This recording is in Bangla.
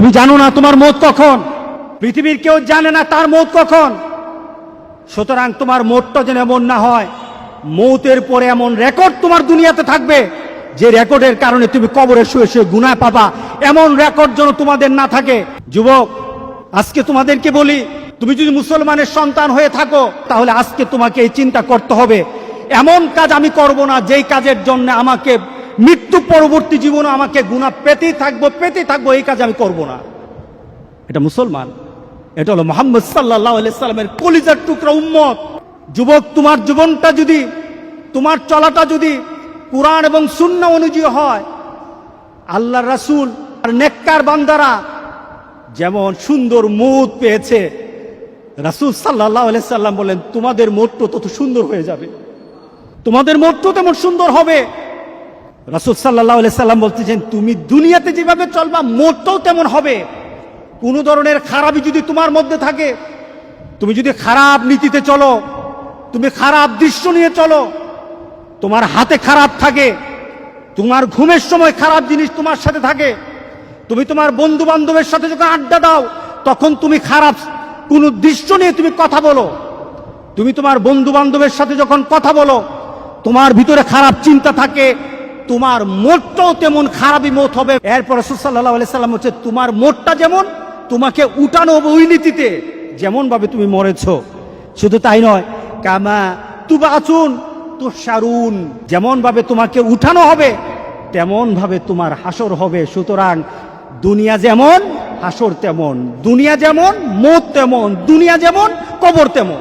তুমি জানো না তোমার মৌত কখন, পৃথিবীর কেউ জানে না তার মৌত কখন। সুতরাং তোমার মৌতটা যেন এমন না হয়, মৌতের পরে এমন রেকর্ড তোমার দুনিয়াতে থাকবে যে রেকর্ডের কারণে তুমি কবরে শুয়ে শুয়ে গুনাহ পাবা, এমন রেকর্ড যেন তোমাদের না থাকে। যুবক, আজকে তোমাদেরকে বলি, তুমি যদি মুসলমানের সন্তান হয়ে থাকো তাহলে আজকে তোমাকে এই চিন্তা করতে হবে, এমন কাজ আমি করব না যেই কাজের জন্য আমাকে মৃত্যু পরবর্তী জীবনে আমাকে গুনাহ পেতেই থাকবো, এই কাজ আমি করব না। এটা মুসলমান, এটা হলো মুহাম্মদ সাল্লাল্লাহু আলাইহি সাল্লামের কলিজার টুকরা উম্মত। যুবক, তোমার জীবনটা যদি, তোমার চলাটা যদি কুরআন এবং সুন্নাহ অনুযায়ী হয়, আল্লাহর রাসূল আর নেককার বান্দারা যেমন সুন্দর মৌত পেয়েছে, রাসূল সাল্লাল্লাহু আলাইহি সাল্লাম বলেন তোমাদের মৌতটা তত সুন্দর হয়ে যাবে, তোমাদের মৌতটা তেমন সুন্দর হবে। রাসূল সাল্লাল্লাহু আলাইহি সাল্লাম বলতেছেন তুমি দুনিয়াতে যেভাবে চলবা মৌতটাও তেমন হবে। কোন ধরনের খারাপই যদি তোমার মধ্যে থাকে, তুমি যদি খারাপ নীতিতে চলো, তুমি খারাপ দৃশ্য নিয়ে চলো, তোমার হাতে খারাপ থাকে, তোমার ঘুমের সময় খারাপ জিনিস তোমার সাথে থাকে, তুমি তোমার বন্ধু বান্ধবের সাথে যখন আড্ডা দাও তখন তুমি খারাপ কোন দৃশ্য নিয়ে তুমি কথা বলো, তুমি তোমার বন্ধু বান্ধবের সাথে যখন কথা বলো তোমার ভিতরে খারাপ চিন্তা থাকে, তোমার মোটটাও তেমন খারাপই মত হবে। এরপর রাসূল সাল্লাল্লাহু আলাইহি সাল্লাম হচ্ছে তোমার মোটটা যেমন তোমাকে উঠানো হবে ওই নীতিতে যেমন ভাবে তুমি মরেছো। শুধু তাই নয়, কামা তুবাচুন তুহশারুন, যেমন ভাবে তোমাকে উঠানো হবে তেমন ভাবে তোমার হাসর হবে। সুতরাং দুনিয়া যেমন হাসর তেমন, দুনিয়া যেমন মৌত তেমন, দুনিয়া যেমন কবর তেমন।